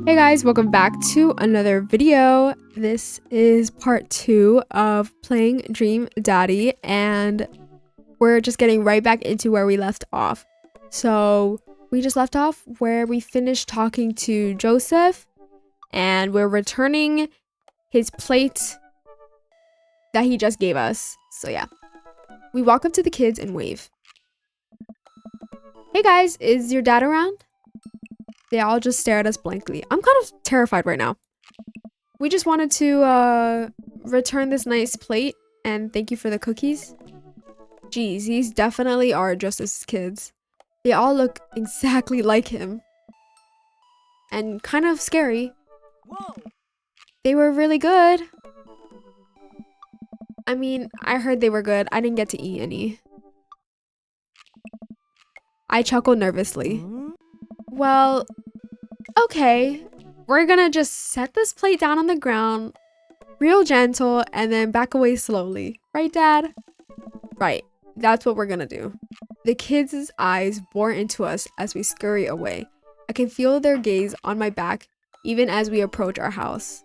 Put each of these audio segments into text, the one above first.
Hey guys, welcome back to another video. This is part 2 of playing Dream Daddy, and we're just getting right back into where we left off. So we just left off where we finished talking to Joseph, and we're returning his plate that he just gave us. So yeah, we walk up to the kids and wave. Hey guys, is your dad around? They all just stare at us blankly. I'm kind of terrified right now. We just wanted to return this nice plate and thank you for the cookies. Geez, these definitely are Joseph's kids. They all look exactly like him. And kind of scary. Whoa. They were really good. I mean, I heard they were good. I didn't get to eat any. I chuckled nervously. Well, okay, we're gonna just set this plate down on the ground, real gentle, and then back away slowly. Right, Dad? Right, that's what we're gonna do. The kids' eyes bore into us as we scurry away. I can feel their gaze on my back even as we approach our house.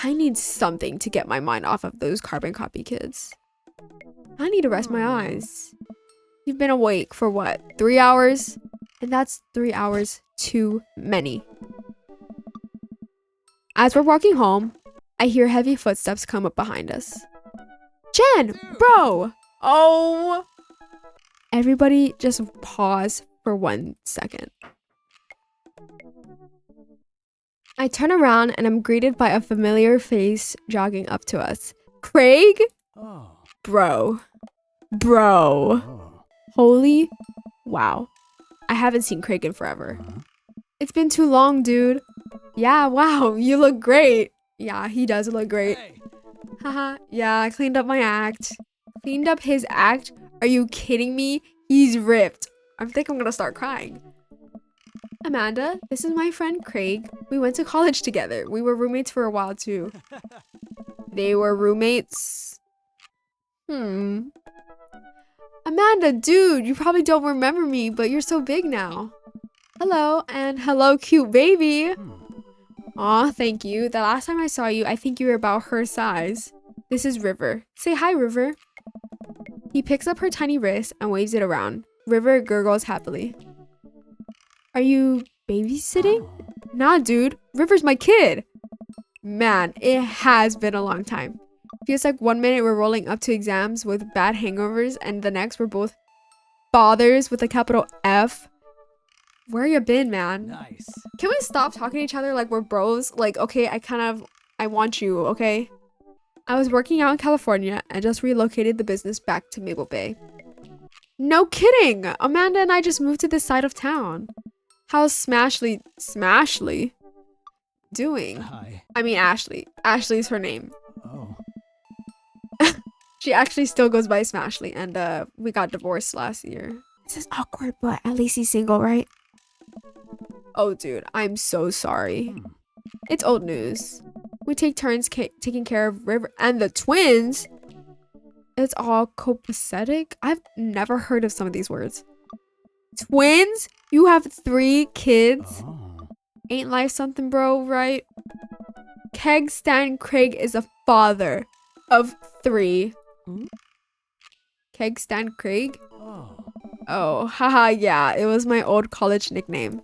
I need something to get my mind off of those carbon copy kids. I need to rest my eyes. You've been awake for what, 3 hours? And that's 3 hours too many. As we're walking home, I hear heavy footsteps come up behind us. Jen, bro! Oh! Everybody just pause for 1 second. I turn around and I'm greeted by a familiar face jogging up to us. Craig? Oh. Bro. Oh. Holy wow. I haven't seen Craig in forever. It's been too long, dude. Yeah, wow, you look great. Yeah, he does look great. Hey. Haha, yeah, I cleaned up my act. Cleaned up his act? Are you kidding me? He's ripped. I think I'm gonna start crying. Amanda, this is my friend Craig. We went to college together. We were roommates for a while too. They were roommates? Amanda, dude, you probably don't remember me, but you're so big now. Hello, and hello, cute baby. Aw, thank you. The last time I saw you, I think you were about her size. This is River. Say hi, River. He picks up her tiny wrist and waves it around. River gurgles happily. Are you babysitting? Nah, dude. River's my kid. Man, it has been a long time. Feels like 1 minute we're rolling up to exams with bad hangovers, and the next we're both fathers with a capital F. Where you been, man? Nice. Can we stop talking to each other like we're bros? Like, okay, I want you, okay? I was working out in California and just relocated the business back to Maple Bay. No kidding! Amanda and I just moved to this side of town. How's Smashly doing? Hi. I mean, Ashley. Ashley's her name. Oh. She actually still goes by Smashly, and we got divorced last year. This is awkward, but at least he's single, right? Oh, dude, I'm so sorry. It's old news. We take turns taking care of River and the twins. It's all copacetic. I've never heard of some of these words. Twins? You have 3 kids? Oh. Ain't life something, bro, right? Keg Stan Craig is a father of 3. Keg Stan Craig? Oh. Oh, haha, yeah, it was my old college nickname.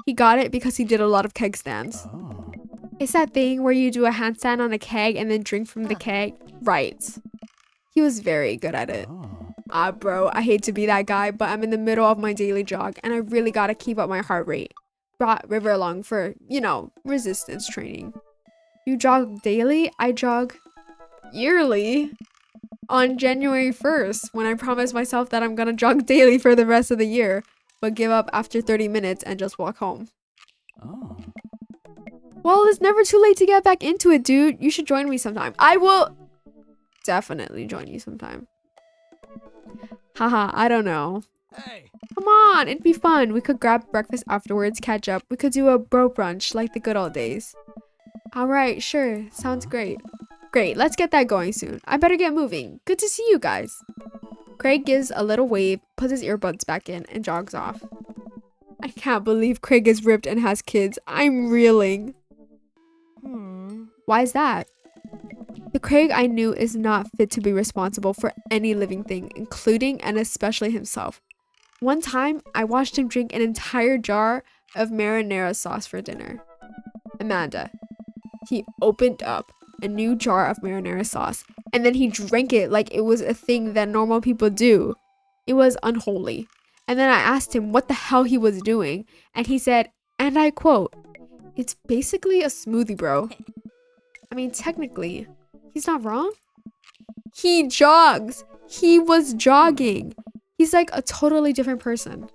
He got it because he did a lot of keg stands. Oh. It's that thing where you do a handstand on a keg and then drink from the keg. Right. He was very good at it. Oh. Bro, I hate to be that guy, but I'm in the middle of my daily jog and I really gotta keep up my heart rate. Brought River along for, resistance training. You jog daily? I jog yearly. On January 1st, when I promised myself that I'm gonna jog daily for the rest of the year, but give up after 30 minutes and just walk home. Oh. Well, it's never too late to get back into it, dude. You should join me sometime. I will definitely join you sometime. Haha, I don't know. Hey. Come on, it'd be fun. We could grab breakfast afterwards, catch up. We could do a bro brunch like the good old days. Alright, sure. Sounds great. Great, let's get that going soon. I better get moving. Good to see you guys. Craig gives a little wave, puts his earbuds back in, and jogs off. I can't believe Craig is ripped and has kids. I'm reeling. Why is that? The Craig I knew is not fit to be responsible for any living thing, including and especially himself. One time, I watched him drink an entire jar of marinara sauce for dinner. Amanda, he opened up a new jar of marinara sauce and then he drank it like it was a thing that normal people do. It was unholy. And then I asked him what the hell he was doing, and he said, and I quote, "It's basically a smoothie, bro." I mean, technically, he's not wrong. He jogs. He was jogging. He's like a totally different person.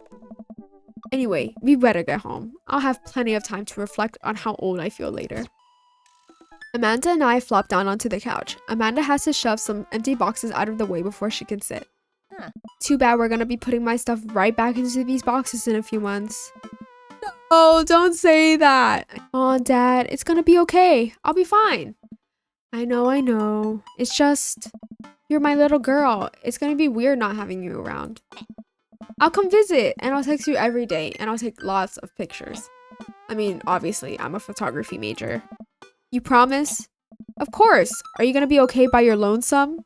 Anyway, we better get home. I'll have plenty of time to reflect on how old I feel later. Amanda and I flop down onto the couch. Amanda has to shove some empty boxes out of the way before she can sit. Too bad we're gonna be putting my stuff right back into these boxes in a few months. Oh, don't say that. Oh, Dad, it's gonna be okay. I'll be fine. I know. It's just, you're my little girl. It's gonna be weird not having you around. I'll come visit and I'll text you every day and I'll take lots of pictures. I mean, obviously, I'm a photography major. You promise? Of course. Are you gonna be okay by your lonesome?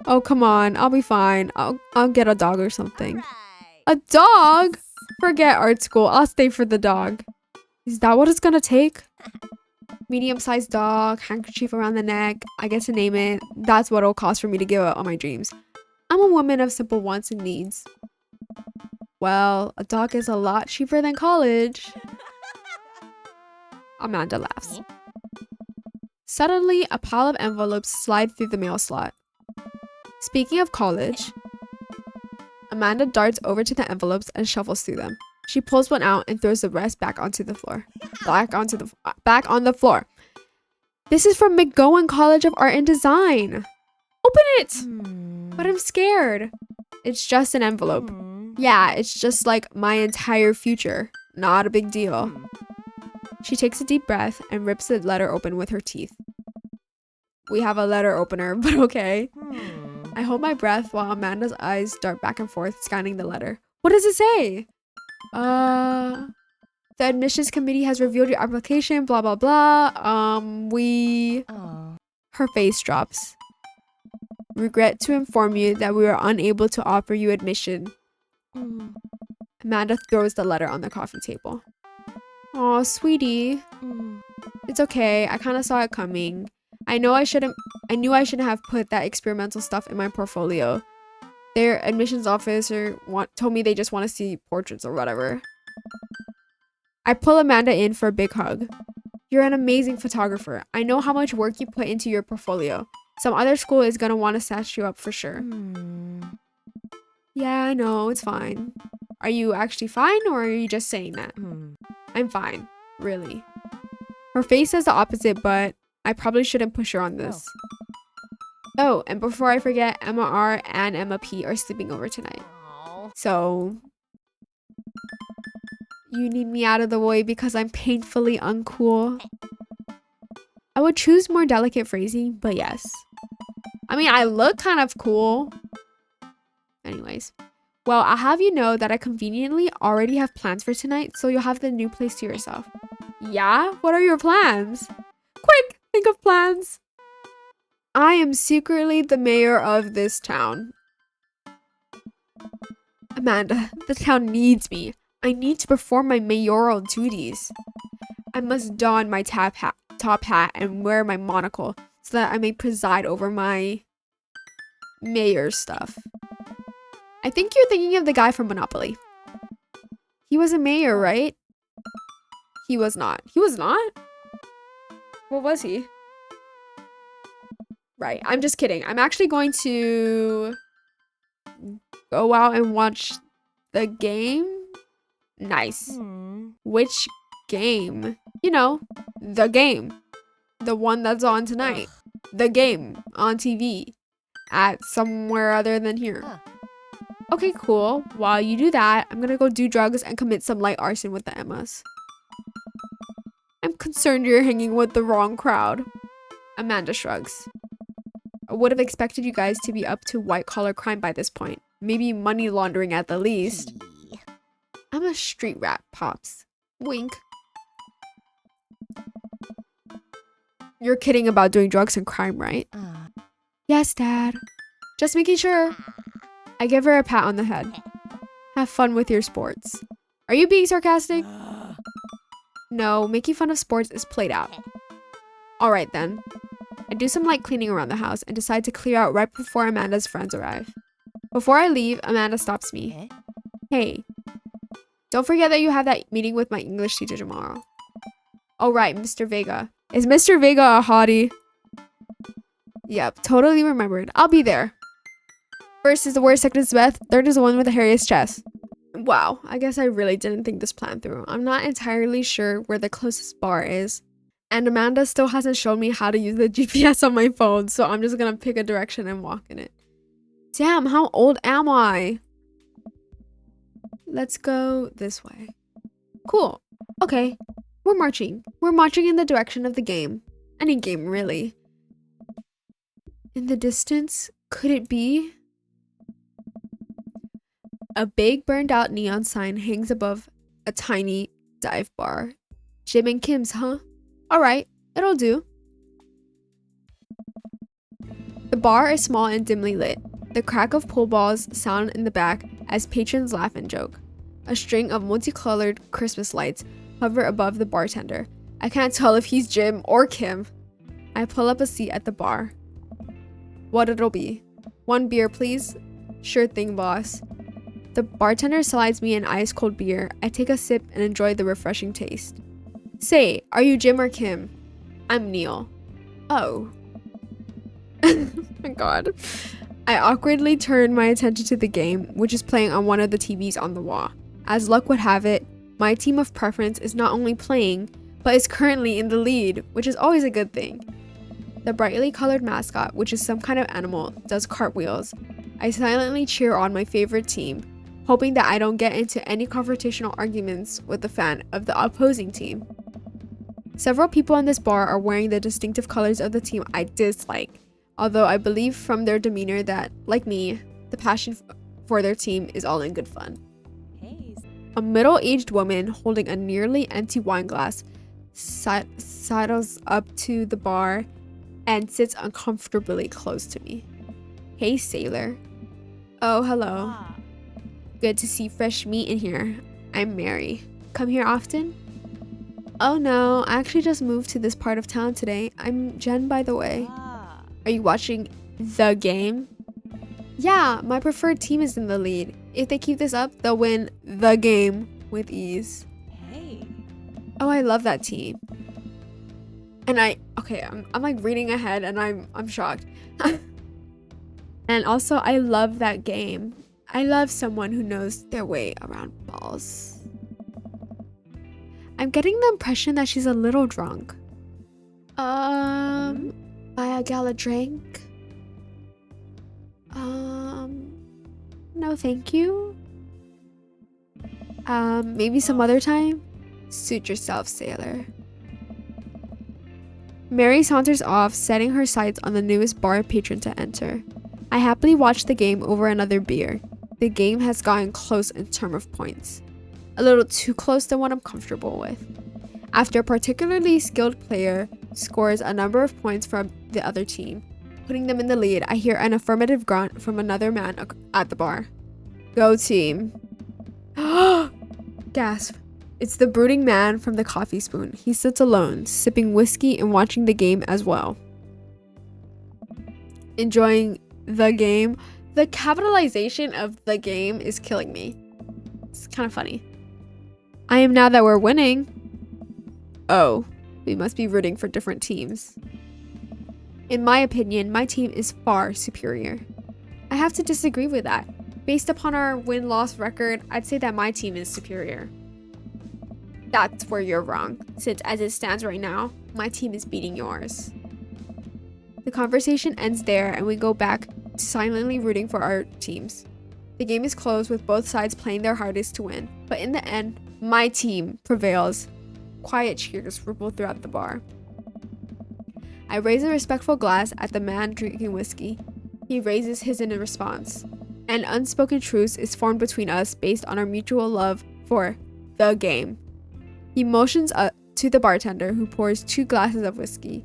Oh, come on. I'll be fine. I'll get a dog or something. A dog? Forget art school. I'll stay for the dog. Is that what it's gonna take? Medium-sized dog, handkerchief around the neck. I get to name it. That's what it'll cost for me to give up on my dreams. I'm a woman of simple wants and needs. Well, a dog is a lot cheaper than college. Amanda laughs. Suddenly, a pile of envelopes slide through the mail slot. Speaking of college, Amanda darts over to the envelopes and shuffles through them. She pulls one out and throws the rest back onto the floor. Back on the floor. This is from McGowan College of Art and Design. Open it! But I'm scared. It's just an envelope. Yeah, it's just like my entire future. Not a big deal. She takes a deep breath and rips the letter open with her teeth. We have a letter opener, but okay. I hold my breath while Amanda's eyes dart back and forth, scanning the letter. What does it say? The admissions committee has reviewed your application, blah, blah, blah. Her face drops. Regret to inform you that we are unable to offer you admission. Amanda throws the letter on the coffee table. Aw, sweetie. It's okay. I kind of saw it coming. I knew I shouldn't have put that experimental stuff in my portfolio. Their admissions officer told me they just want to see portraits or whatever. I pull Amanda in for a big hug. You're an amazing photographer. I know how much work you put into your portfolio. Some other school is gonna want to snatch you up for sure. Yeah, I know. It's fine. Are you actually fine, or are you just saying that? I'm fine. Really. Her face says the opposite, but I probably shouldn't push her on this. Oh, and before I forget, Emma R and Emma P are sleeping over tonight. So, you need me out of the way because I'm painfully uncool. I would choose more delicate phrasing, but yes. I mean, I look kind of cool. Anyways. Well, I'll have you know that I conveniently already have plans for tonight, so you'll have the new place to yourself. Yeah? What are your plans? Quick! Think of plans. I am secretly the mayor of this town. Amanda, the town needs me. I need to perform my mayoral duties. I must don my top hat and wear my monocle so that I may preside over my mayor stuff. I think you're thinking of the guy from Monopoly. He was a mayor, right? He was not. He was not? What was he? Right. I'm just kidding. I'm actually going to go out and watch the game. Nice. Which game? You know, the game. The one that's on tonight. The game on TV at somewhere other than here. Okay, cool. While you do that, I'm gonna go do drugs and commit some light arson with the Emmas. I'm concerned you're hanging with the wrong crowd. Amanda shrugs. I would have expected you guys to be up to white-collar crime by this point. Maybe money laundering at the least. I'm a street rat, Pops. Wink. You're kidding about doing drugs and crime, right? Yes, Dad. Just making sure. I give her a pat on the head. Have fun with your sports. Are you being sarcastic? No, making fun of sports is played out. Alright then. I do some light cleaning around the house and decide to clear out right before Amanda's friends arrive. Before I leave, Amanda stops me. Hey, don't forget that you have that meeting with my English teacher tomorrow. Alright, Mr. Vega. Is Mr. Vega a hottie? Yep, totally remembered. I'll be there. First is the worst, second is Beth, third is the one with the hairiest chest. Wow, I guess I really didn't think this plan through. I'm not entirely sure where the closest bar is. And Amanda still hasn't shown me how to use the GPS on my phone, so I'm just gonna pick a direction and walk in it. Damn, how old am I? Let's go this way. Cool. Okay, we're marching. We're marching in the direction of the game. Any game, really. In the distance, could it be? A big burned out neon sign hangs above a tiny dive bar. Jim and Kim's, huh? Alright, it'll do. The bar is small and dimly lit. The crack of pool balls sound in the back as patrons laugh and joke. A string of multicolored Christmas lights hover above the bartender. I can't tell if he's Jim or Kim. I pull up a seat at the bar. What it'll be? 1 beer, please? Sure thing, boss. The bartender slides me an ice cold beer. I take a sip and enjoy the refreshing taste. Say, are you Jim or Kim? I'm Neil. Oh. Oh my god. I awkwardly turn my attention to the game, which is playing on one of the TVs on the wall. As luck would have it, my team of preference is not only playing, but is currently in the lead, which is always a good thing. The brightly colored mascot, which is some kind of animal, does cartwheels. I silently cheer on my favorite team, hoping that I don't get into any confrontational arguments with the fan of the opposing team. Several people in this bar are wearing the distinctive colors of the team I dislike, although I believe from their demeanor that, like me, the passion for their team is all in good fun. A middle-aged woman holding a nearly empty wine glass sidles up to the bar and sits uncomfortably close to me. Hey, sailor. Oh, hello. Good to see fresh meat in here. I'm Mary. Come here often? Oh no, I actually just moved to this part of town today. I'm Jen, by the way. Are you watching the game? Yeah, my preferred team is in the lead. If they keep this up, they'll win the game with ease. Hey. Oh, I love that team. And I'm like reading ahead and I'm shocked. And also, I love that game. I love someone who knows their way around balls. I'm getting the impression that she's a little drunk. Buy a gal a drink? No thank you. Maybe some other time? Suit yourself, sailor. Mary saunters off, setting her sights on the newest bar patron to enter. I happily watch the game over another beer. The game has gotten close in terms of points. A little too close than what I'm comfortable with. After a particularly skilled player scores a number of points from the other team, putting them in the lead, I hear an affirmative grunt from another man at the bar. Go team. Gasp. It's the brooding man from the coffee spoon. He sits alone, sipping whiskey and watching the game as well. Enjoying the game. The capitalization of the game is killing me. It's kind of funny. I am now that we're winning. Oh, we must be rooting for different teams. In my opinion, my team is far superior. I have to disagree with that. Based upon our win-loss record, I'd say that my team is superior. That's where you're wrong, since as it stands right now, my team is beating yours. The conversation ends there and we go back to silently rooting for our teams. The game is closed with both sides playing their hardest to win, but in the end, my team prevails. Quiet cheers ripple throughout the bar. I raise a respectful glass at the man drinking whiskey. He raises his in response. An unspoken truce is formed between us based on our mutual love for the game. He motions up to the bartender, who pours 2 glasses of whiskey.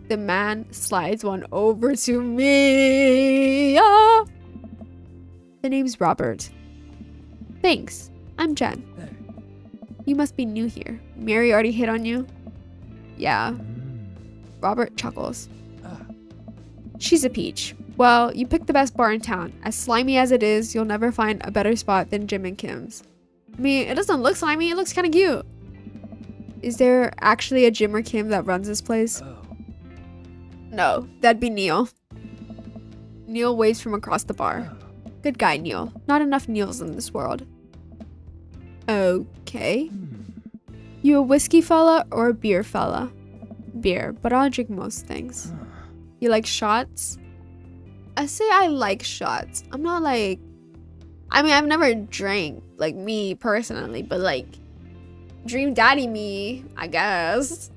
The man slides one over to me. Ah! The name's Robert. Thanks. I'm Jen. You must be new here. Mary already hit on you? Yeah. Robert chuckles. She's a peach. Well, you picked the best bar in town. As slimy as it is, you'll never find a better spot than Jim and Kim's. I mean, it doesn't look slimy. It looks kind of cute. Is there actually a Jim or Kim that runs this place? No, that'd be Neil. Neil waves from across the bar. Good guy, Neil. Not enough Neils in this world. Okay. You a whiskey fella or a beer fella? Beer, but I'll drink most things. You like shots? I say I like shots. I'm not like... I mean, I've never drank, like, me personally, but like... Dream daddy me, I guess.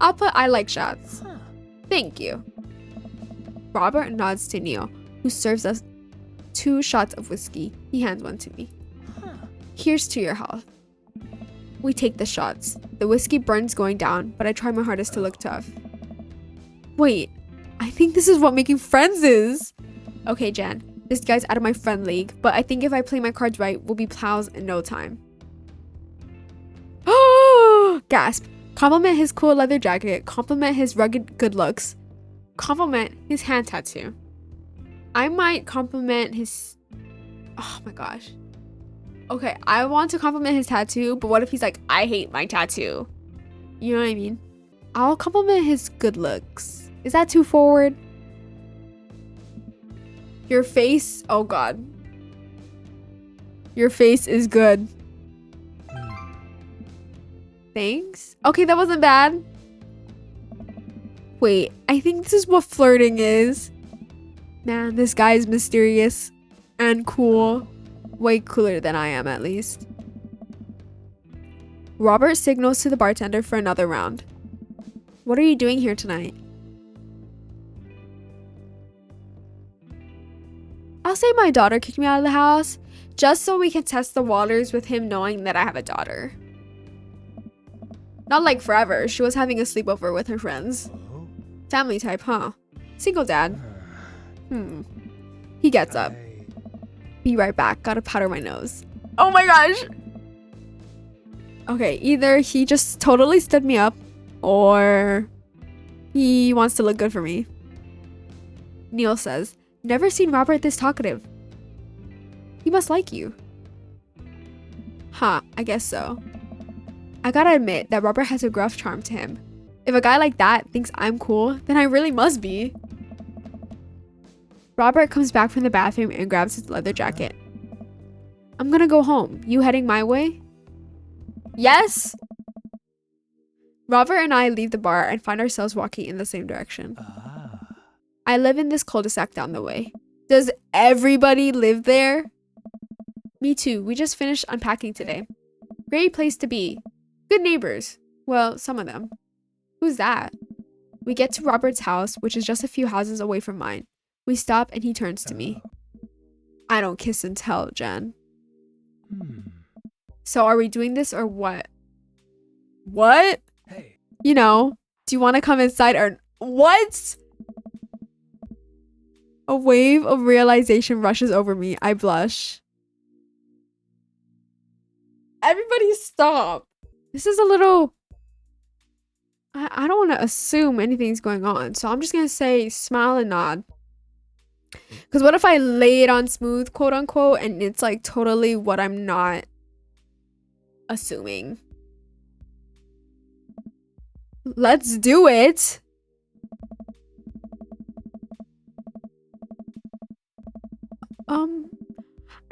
I'll put I like shots. Thank you. Robert nods to Neil, who serves us 2 shots of whiskey. He hands one to me. Here's to your health. We take the shots. The whiskey burns going down, but I try my hardest to look tough. Wait, I think this is what making friends is. Okay, Jan, this guy's out of my friend league, but I think if I play my cards right, we'll be pals in no time. Oh! Gasp. Compliment his cool leather jacket. Compliment his rugged good looks. Compliment his hand tattoo. I might compliment his... Oh my gosh. Okay, I want to compliment his tattoo, but what if he's like, I hate my tattoo? You know what I mean? I'll compliment his good looks. Is that too forward? Your face... Oh god. Your face is good. Thanks. Okay, that wasn't bad. Wait, I think this is what flirting is. Man, this guy is mysterious and cool. Way cooler than I am, at least. Robert signals to the bartender for another round. What are you doing here tonight? I'll say my daughter kicked me out of the house, just so we can test the waters with him knowing that I have a daughter. Not like forever. She was having a sleepover with her friends. Family type, huh? Single dad. He gets up. Be right back. Gotta powder my nose. Oh my gosh. Okay, either he just totally stood me up, or he wants to look good for me. Neil says, never seen Robert this talkative. He must like you. Huh, I guess so. I gotta admit that Robert has a gruff charm to him. If a guy like that thinks I'm cool, then I really must be. Robert comes back from the bathroom and grabs his leather jacket. I'm gonna go home. You heading my way? Yes! Robert and I leave the bar and find ourselves walking in the same direction. I live in this cul-de-sac down the way. Does everybody live there? Me too. We just finished unpacking today. Great place to be. Good neighbors. Well, some of them. Who's that? We get to Robert's house, which is just a few houses away from mine. We stop and he turns to me. I don't kiss and tell, Jen. So are we doing this or what? What? Hey. You know, do you want to come inside or what? A wave of realization rushes over me. I blush. Everybody stop. This is a little... I don't want to assume anything's going on. So I'm just going to say smile and nod. Because what if I lay it on smooth, quote unquote, and it's like totally what I'm not assuming. Let's do it.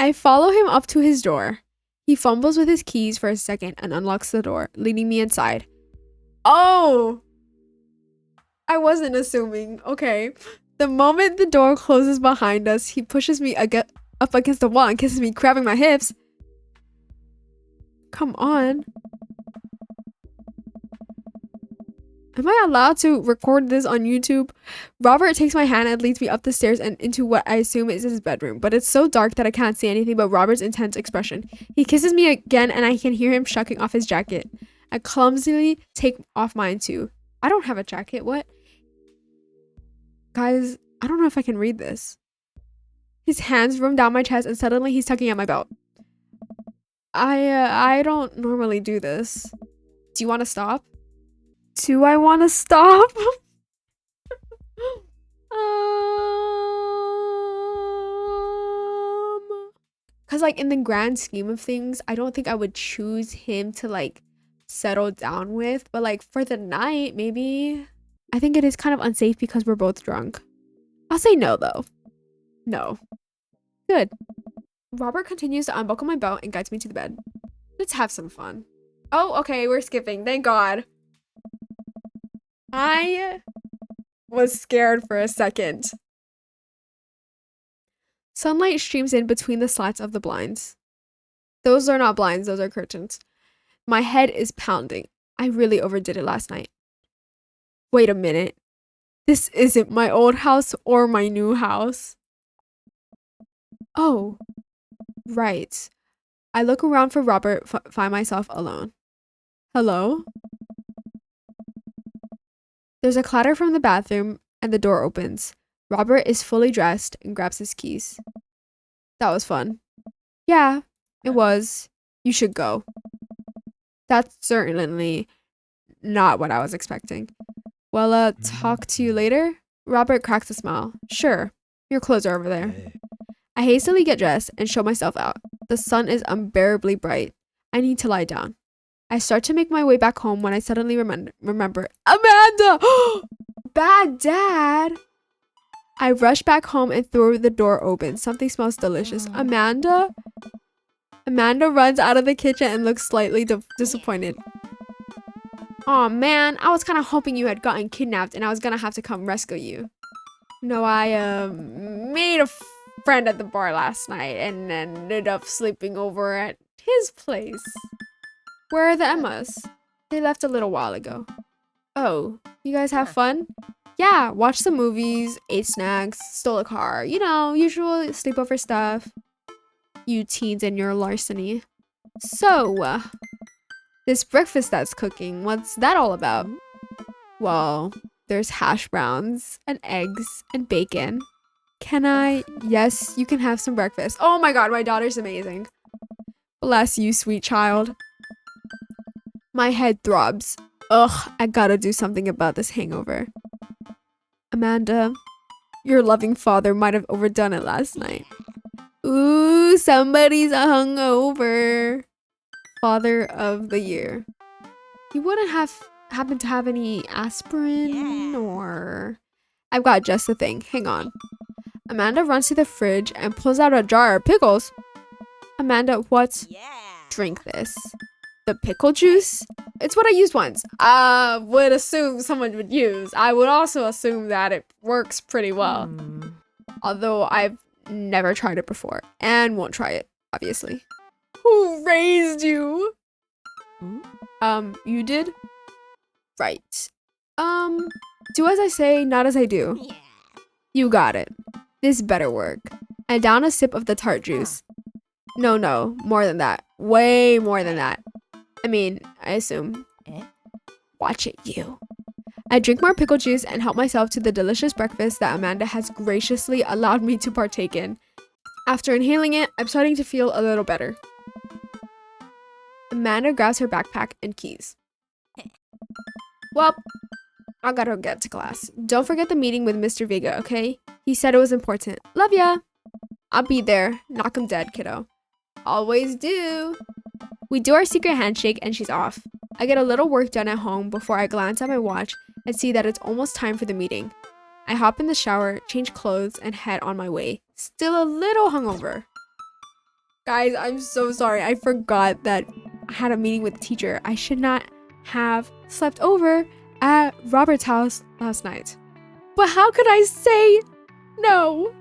I follow him up to his door. He fumbles with his keys for a second and unlocks the door, leading me inside. Oh! I wasn't assuming. Okay. The moment the door closes behind us, he pushes me up against the wall and kisses me, grabbing my hips. Come on. Am I allowed to record this on YouTube? Robert takes my hand and leads me up the stairs and into what I assume is his bedroom, but it's so dark that I can't see anything but Robert's intense expression. He kisses me again and I can hear him shucking off his jacket. I clumsily take off mine too. I don't have a jacket. What? Guys, I don't know if I can read this. His hands roam down my chest and suddenly he's tugging at my belt. I don't normally do this. Do you want to stop? Do I want to stop? Cause like in the grand scheme of things, I don't think I would choose him to like settle down with, but like for the night, maybe. I think it is kind of unsafe because we're both drunk. I'll say no though. No. Good. Robert continues to unbuckle my belt and guides me to the bed. Let's have some fun. Oh, okay, we're skipping. Thank God. I was scared for a second. Sunlight streams in between the slats of the blinds. Those are not blinds, those are curtains. My head is pounding. I really overdid it last night. Wait a minute. This isn't my old house or my new house. Oh, right. I look around for Robert, find myself alone. Hello? There's a clatter from the bathroom and the door opens. Robert is fully dressed and grabs his keys. That was fun. Yeah, it was. You should go. That's certainly not what I was expecting. Well, talk to you later? Robert cracks a smile. Sure, your clothes are over there. I hastily get dressed and show myself out. The sun is unbearably bright. I need to lie down. I start to make my way back home when I suddenly remember Amanda! Bad dad! I rush back home and throw the door open. Something smells delicious. Amanda? Amanda runs out of the kitchen and looks slightly disappointed. Aw, man, I was kind of hoping you had gotten kidnapped and I was gonna have to come rescue you. No, I made a friend at the bar last night and ended up sleeping over at his place. Where are the Emmas? They left a little while ago. Oh, you guys have fun? Yeah, watched some movies, ate snacks, stole a car. You know, usual sleepover stuff. You teens and your larceny. So, this breakfast that's cooking, what's that all about? Well, there's hash browns and eggs and bacon. Can I? Yes, you can have some breakfast. Oh my God, my daughter's amazing. Bless you, sweet child. My head throbs. Ugh, I gotta do something about this hangover. Amanda, your loving father might have overdone it last night. Ooh, somebody's hungover. Father of the year. You wouldn't happen to have any aspirin or... I've got just the thing. Hang on. Amanda runs to the fridge and pulls out a jar of pickles. Amanda, what? Drink this. The pickle juice? It's what I used once. I would assume someone would use. I would also assume that it works pretty well. Although I've never tried it before and won't try it, obviously. Who raised you? You did? Right. Do as I say, not as I do. You got it. This better work. I down a sip of the tart juice. No, more than that. Way more than that. I mean, I assume. Watch it, you. I drink more pickle juice and help myself to the delicious breakfast that Amanda has graciously allowed me to partake in. After inhaling it, I'm starting to feel a little better. Amanda grabs her backpack and keys. Well, I gotta get to class. Don't forget the meeting with Mr. Vega, okay? He said it was important. Love ya! I'll be there. Knock 'em dead, kiddo. Always do. We do our secret handshake and she's off. I get a little work done at home before I glance at my watch and see that it's almost time for the meeting. I hop in the shower, change clothes, and head on my way. Still a little hungover. Guys, I'm so sorry. I forgot that I had a meeting with the teacher. I should not have slept over at Robert's house last night. But how could I say no?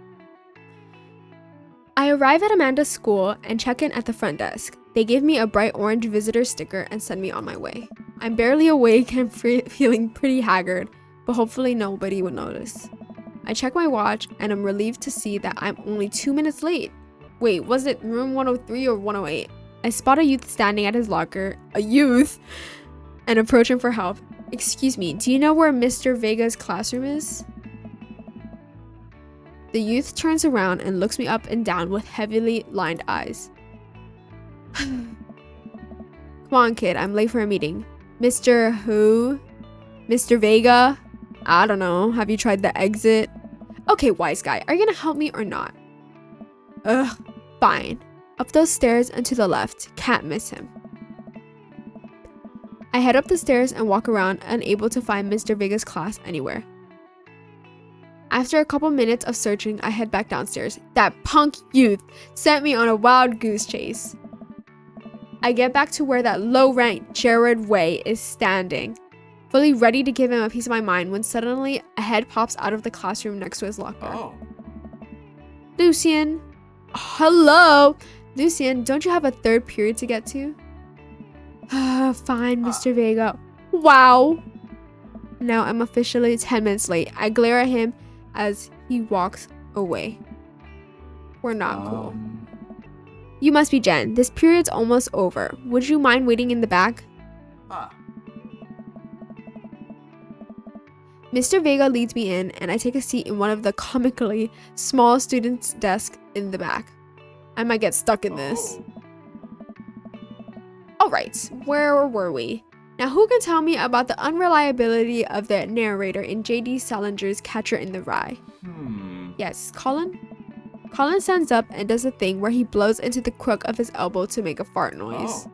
I arrive at Amanda's school and check in at the front desk. They give me a bright orange visitor sticker and send me on my way. I'm barely awake and feeling pretty haggard, but hopefully nobody would notice. I check my watch and I'm relieved to see that I'm only 2 minutes late. Wait, was it room 103 or 108? I spot a youth standing at his locker, and approach him for help. Excuse me, do you know where Mr. Vega's classroom is? The youth turns around and looks me up and down with heavily lined eyes. Come on, kid, I'm late for a meeting. Mr. Who? Mr. Vega? I don't know. Have you tried the exit? Okay, wise guy, are you gonna help me or not? Ugh, fine. Up those stairs and to the left. Can't miss him. I head up the stairs and walk around, unable to find Mr. Vega's class anywhere. After a couple minutes of searching, I head back downstairs. That punk youth sent me on a wild goose chase. I get back to where that low-ranked Jared Way is standing, fully ready to give him a piece of my mind when suddenly a head pops out of the classroom next to his locker. Oh. Lucian. Hello. Lucian, don't you have a third period to get to? Fine, Mr. Vega. Wow. Now I'm officially 10 minutes late. I glare at him as he walks away. We're not cool. You must be Jen. This period's almost over. Would you mind waiting in the back? Mr. Vega leads me in, and I take a seat in one of the comically small students' desks in the back. I might get stuck in this. Alright, where were we? Now, who can tell me about the unreliability of the narrator in J.D. Salinger's Catcher in the Rye? Yes, Colin? Colin stands up and does a thing where he blows into the crook of his elbow to make a fart noise.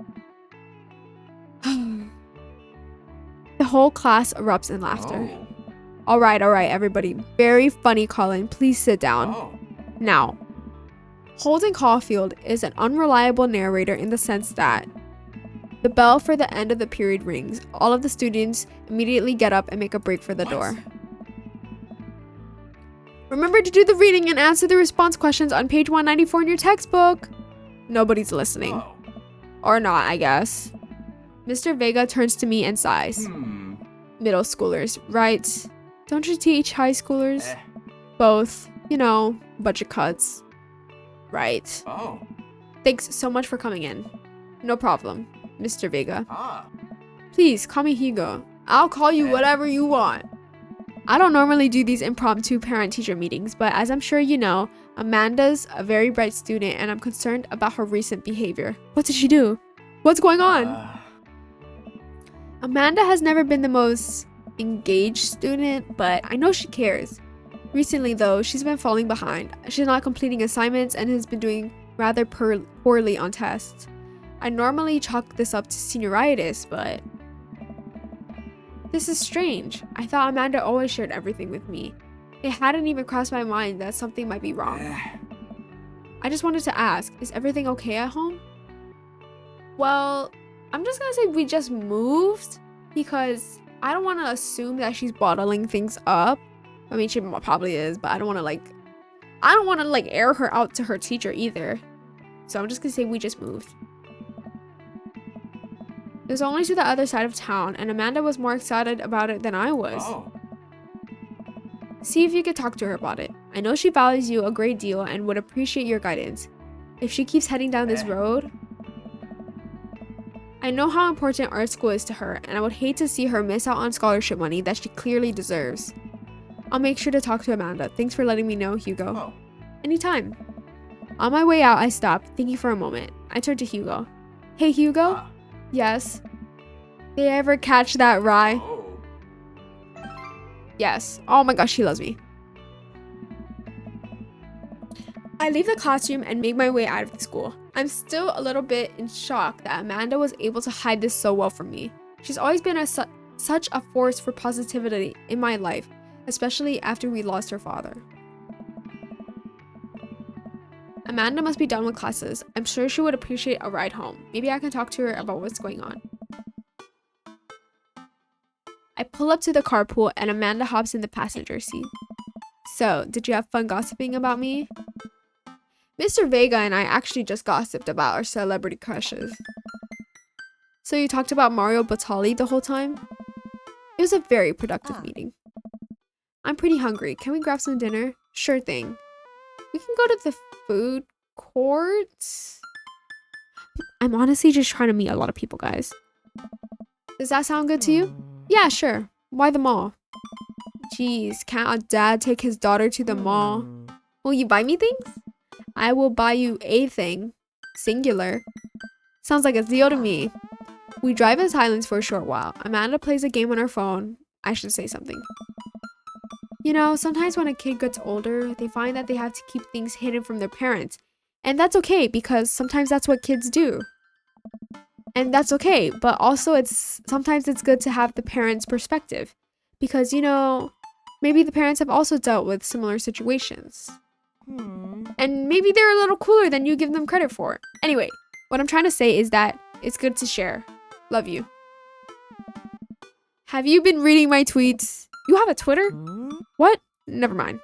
The whole class erupts in laughter. Alright, everybody. Very funny, Colin. Please sit down. Now, Holden Caulfield is an unreliable narrator in the sense that the bell for the end of the period rings. All of the students immediately get up and make a break for the door. Remember to do the reading and answer the response questions on page 194 in your textbook. Nobody's listening. Or not, I guess. Mr. Vega turns to me and sighs. Middle schoolers, right? Don't you teach high schoolers? Both. You know, budget cuts. Right. Thanks so much for coming in. No problem, Mr. Vega. Please, call me Hugo. I'll call you whatever you want. I don't normally do these impromptu parent-teacher meetings, but as I'm sure you know, Amanda's a very bright student and I'm concerned about her recent behavior. What did she do? What's going on? Amanda has never been the most engaged student, but I know she cares. Recently though, she's been falling behind. She's not completing assignments and has been doing rather poorly on tests. I normally chalk this up to senioritis, but this is strange. I thought Amanda always shared everything with me. It hadn't even crossed my mind that something might be wrong. I just wanted to ask, is everything okay at home? Well, I'm just gonna say we just moved because I don't want to assume that she's bottling things up. I mean, she probably is, but I don't want to air her out to her teacher either. So I'm just gonna say we just moved. It was only to the other side of town, and Amanda was more excited about it than I was. See if you could talk to her about it. I know she values you a great deal and would appreciate your guidance. If she keeps heading down this road, I know how important art school is to her, and I would hate to see her miss out on scholarship money that she clearly deserves. I'll make sure to talk to Amanda. Thanks for letting me know, Hugo. Anytime. On my way out, I stop, thinking for a moment. I turn to Hugo. Hey, Hugo? Yes. Did I ever catch that rye? Yes. Oh my gosh, he loves me. I leave the classroom and make my way out of the school. I'm still a little bit in shock that Amanda was able to hide this so well from me. She's always been such a force for positivity in my life, especially after we lost her father. Amanda must be done with classes. I'm sure she would appreciate a ride home. Maybe I can talk to her about what's going on. I pull up to the carpool and Amanda hops in the passenger seat. So, did you have fun gossiping about me? Mr. Vega and I actually just gossiped about our celebrity crushes. So you talked about Mario Batali the whole time? It was a very productive meeting. I'm pretty hungry. Can we grab some dinner? Sure thing. We can go to the food court. I'm honestly just trying to meet a lot of people, guys. Does that sound good to you? Yeah, sure. Why the mall? Jeez, can't a dad take his daughter to the mall? Will you buy me things? I will buy you a thing. Singular. Sounds like a deal to me. We drive in silence for a short while. Amanda plays a game on her phone. I should say something. You know, sometimes when a kid gets older, they find that they have to keep things hidden from their parents. And that's okay because sometimes that's what kids do. And that's okay, but also sometimes it's good to have the parents' perspective because, you know, maybe the parents have also dealt with similar situations. And maybe they're a little cooler than you give them credit for. Anyway, what I'm trying to say is that it's good to share. Love you. Have you been reading my tweets? You have a Twitter? What? Never mind.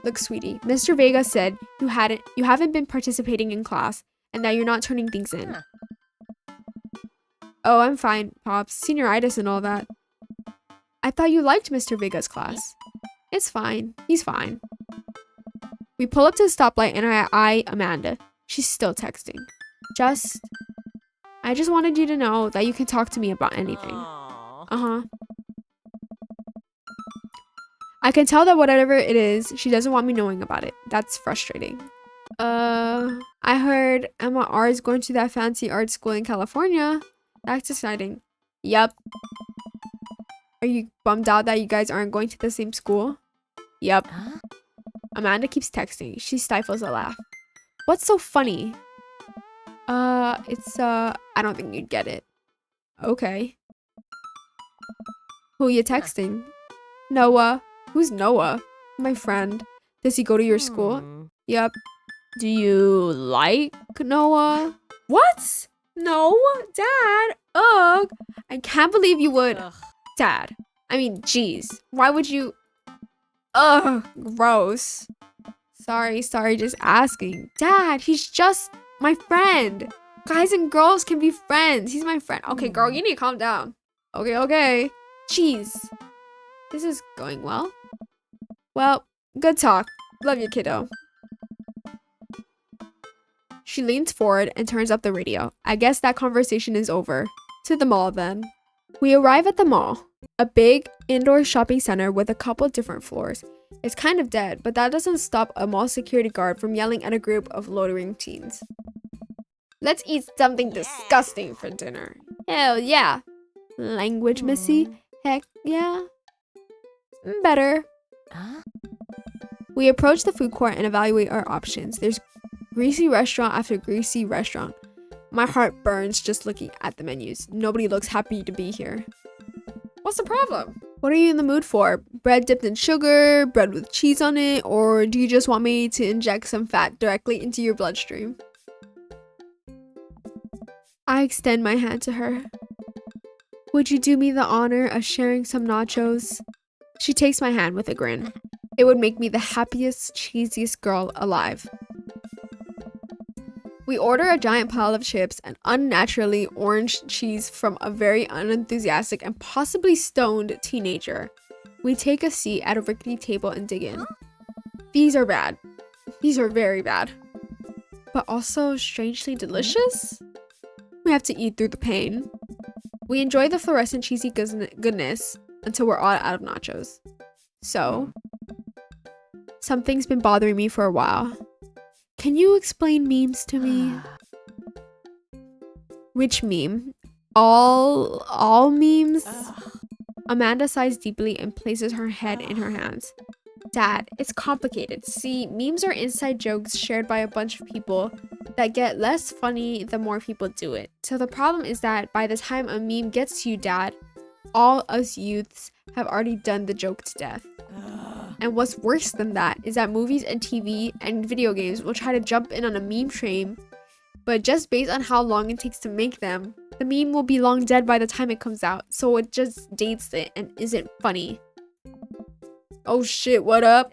Look, sweetie, Mr. Vega said you haven't been participating in class and that you're not turning things in. Oh, I'm fine, Pops. Senioritis and all that. I thought you liked Mr. Vega's class. It's fine. He's fine. We pull up to the stoplight and I eye Amanda. She's still texting. I just wanted you to know that you can talk to me about anything. Uh-huh. I can tell that whatever it is, she doesn't want me knowing about it. That's frustrating. I heard Emma R is going to that fancy art school in California. That's exciting. Yup. Are you bummed out that you guys aren't going to the same school? Yup. Amanda keeps texting. She stifles a laugh. What's so funny? I don't think you'd get it. Okay. Who you texting? Noah. Who's Noah? My friend. Does he go to your school? Yep. Do you like Noah? What? No, Dad. Ugh. I can't believe you would. Dad. I mean, jeez. Why would you? Ugh. Gross. Sorry, just asking. Dad, he's just my friend. Guys and girls can be friends. He's my friend. Okay, girl, you need to calm down. Okay. Jeez. This is going well. Well, good talk. Love you, kiddo. She leans forward and turns up the radio. I guess that conversation is over. To the mall then. We arrive at the mall. A big indoor shopping center with a couple different floors. It's kind of dead, but that doesn't stop a mall security guard from yelling at a group of loitering teens. Let's eat something disgusting for dinner. Hell yeah. Language, missy? Heck yeah. Better. We approach the food court and evaluate our options. There's greasy restaurant after greasy restaurant. My heart burns just looking at the menus. Nobody looks happy to be here. What's the problem? What are you in the mood for? Bread dipped in sugar, bread with cheese on it, or do you just want me to inject some fat directly into your bloodstream? I extend my hand to her. Would you do me the honor of sharing some nachos? She takes my hand with a grin. It would make me the happiest, cheesiest girl alive. We order a giant pile of chips and unnaturally orange cheese from a very unenthusiastic and possibly stoned teenager. We take a seat at a rickety table and dig in. These are bad. These are very bad. But also strangely delicious? We have to eat through the pain. We enjoy the fluorescent cheesy goodness until we're all out of nachos. So, something's been bothering me for a while. Can you explain memes to me? Which meme? All memes? Amanda sighs deeply and places her head in her hands. Dad, it's complicated. See, memes are inside jokes shared by a bunch of people that get less funny the more people do it. So the problem is that by the time a meme gets to you, Dad, all us youths have already done the joke to death. And what's worse than that is that movies and TV and video games will try to jump in on a meme train, but just based on how long it takes to make them, the meme will be long dead by the time it comes out, so it just dates it and isn't funny. Oh shit, what up?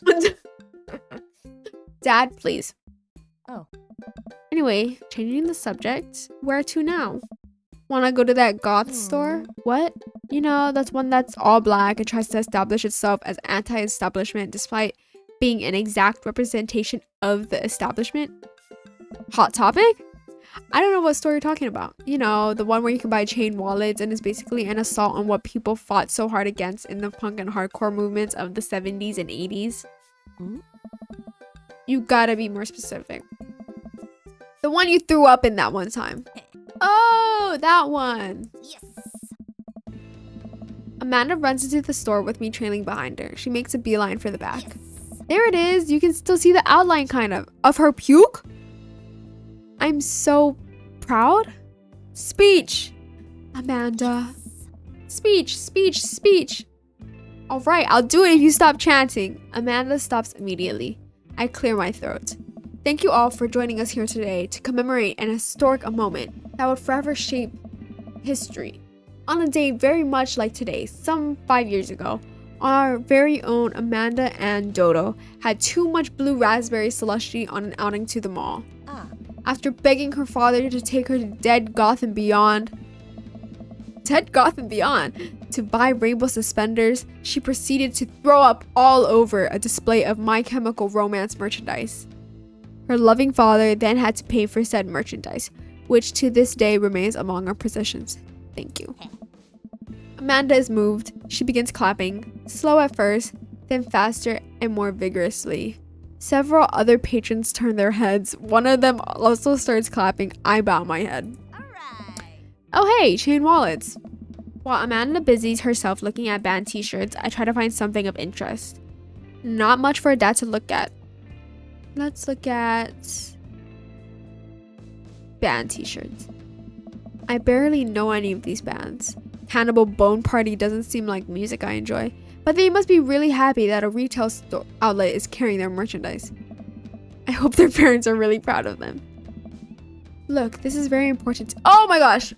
Dad. Dad, please. Oh. Anyway, changing the subject, where to now? Wanna go to that goth store? What? You know, that's one that's all black and tries to establish itself as anti-establishment despite being an exact representation of the establishment. Hot Topic? I don't know what store you're talking about. You know, the one where you can buy chain wallets and is basically an assault on what people fought so hard against in the punk and hardcore movements of the 70s and 80s. You gotta be more specific. The one you threw up in that one time. Oh, that one. Yes. Amanda runs into the store with me trailing behind her. She makes a beeline for the back. There it is. You can still see the outline kind of her puke. I'm so proud. Speech. Amanda. Speech, speech, speech. All right, I'll do it if you stop chanting. Amanda stops immediately. I clear my throat. Thank you all for joining us here today to commemorate an historic moment that would forever shape history. On a day very much like today, some 5 years ago, our very own Amanda and Dodo had too much blue raspberry slushy on an outing to the mall. After begging her father to take her to Dead Goth and Beyond, to buy rainbow suspenders, she proceeded to throw up all over a display of My Chemical Romance merchandise. Her loving father then had to pay for said merchandise, which to this day remains among our possessions. Thank you. Amanda is moved. She begins clapping, slow at first, then faster and more vigorously. Several other patrons turn their heads. One of them also starts clapping. I bow my head. Alright. Oh hey, chain wallets. While Amanda busies herself looking at band t-shirts, I try to find something of interest. Not much for Dad to look at. Let's look at band t-shirts. I barely know any of these bands. Cannibal Bone Party doesn't seem like music I enjoy, but they must be really happy that a retail store outlet is carrying their merchandise. I hope their parents are really proud of them. Look, this is very important. Oh my gosh!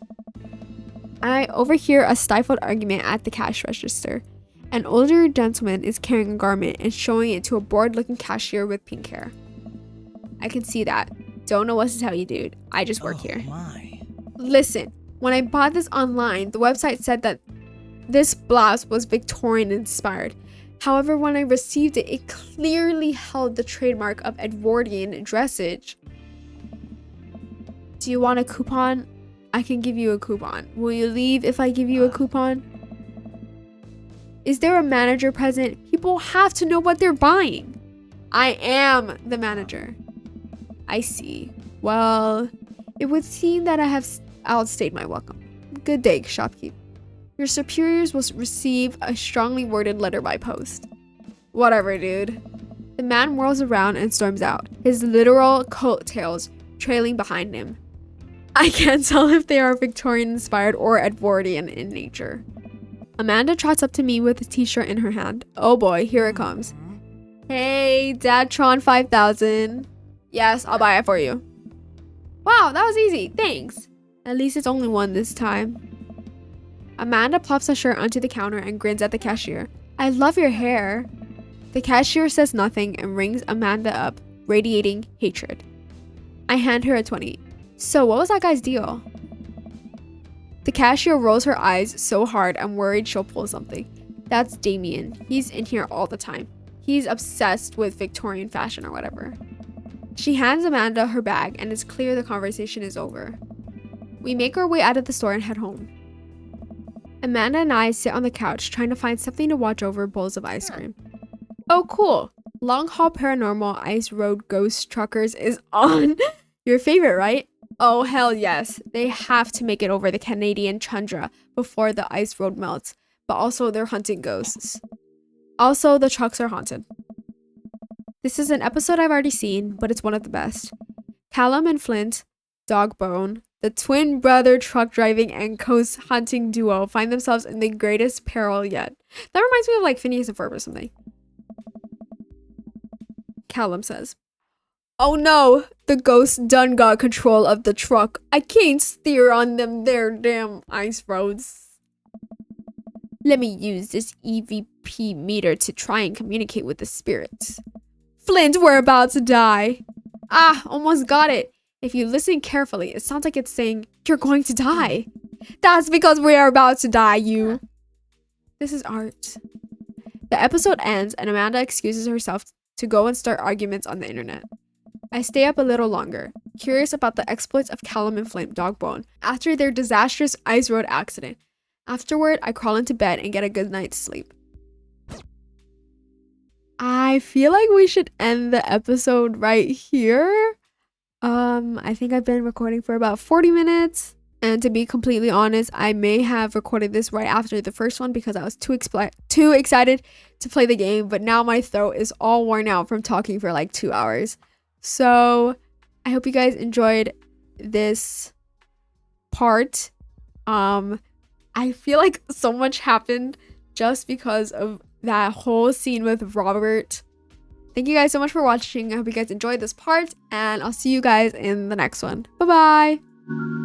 I overhear a stifled argument at the cash register. An older gentleman is carrying a garment and showing it to a bored-looking cashier with pink hair. I can see that. Don't know what to tell you, dude. I just work here. My. Listen, when I bought this online, the website said that this blouse was Victorian inspired. However, when I received it, it clearly held the trademark of Edwardian dressage. Do you want a coupon? I can give you a coupon. Will you leave if I give you a coupon? Is there a manager present? People have to know what they're buying. I am the manager. I see. Well, it would seem that I have outstayed my welcome. Good day, shopkeep. Your superiors will receive a strongly worded letter by post. Whatever, dude. The man whirls around and storms out, his literal coattails trailing behind him. I can't tell if they are Victorian-inspired or Edwardian in nature. Amanda trots up to me with a t-shirt in her hand. Oh boy, here it comes. Hey, Dadtron 5000. Yes, I'll buy it for you. Wow, that was easy. Thanks. At least it's only one this time. Amanda plops a shirt onto the counter and grins at the cashier. I love your hair. The cashier says nothing and rings Amanda up, radiating hatred. I hand her a 20. So what was that guy's deal? The cashier rolls her eyes so hard I'm worried she'll pull something. That's Damien. He's in here all the time. He's obsessed with Victorian fashion or whatever. She hands Amanda her bag and it's clear the conversation is over. We make our way out of the store and head home. Amanda and I sit on the couch trying to find something to watch over bowls of ice cream. Oh cool! Long Haul Paranormal Ice Road Ghost Truckers is on. Your favorite, right? Oh hell yes. They have to make it over the Canadian tundra before the ice road melts, but also they're hunting ghosts. Also, the trucks are haunted. This is an episode I've already seen, but it's one of the best. Callum and Flint, Dogbone, the twin brother truck driving and coast hunting duo find themselves in the greatest peril yet. That reminds me of like Phineas and Ferb or something. Callum says, "Oh no, the ghost done got control of the truck. I can't steer on them there damn ice roads. Let me use this EVP meter to try and communicate with the spirits. Flint, we're about to die." Ah, almost got it. If you listen carefully, it sounds like it's saying, "You're going to die." That's because we are about to die, you. This is art. The episode ends and Amanda excuses herself to go and start arguments on the internet. I stay up a little longer, curious about the exploits of Callum and Flame Dogbone after their disastrous ice road accident. Afterward, I crawl into bed and get a good night's sleep. I feel like we should end the episode right here. I think I've been recording for about 40 minutes. And to be completely honest, I may have recorded this right after the first one because I was too excited to play the game. But now my throat is all worn out from talking for like 2 hours. So I hope you guys enjoyed this part. I feel like so much happened just because of that whole scene with Robert. Thank you guys so much for watching. I hope you guys enjoyed this part, and I'll see you guys in the next one. Bye bye.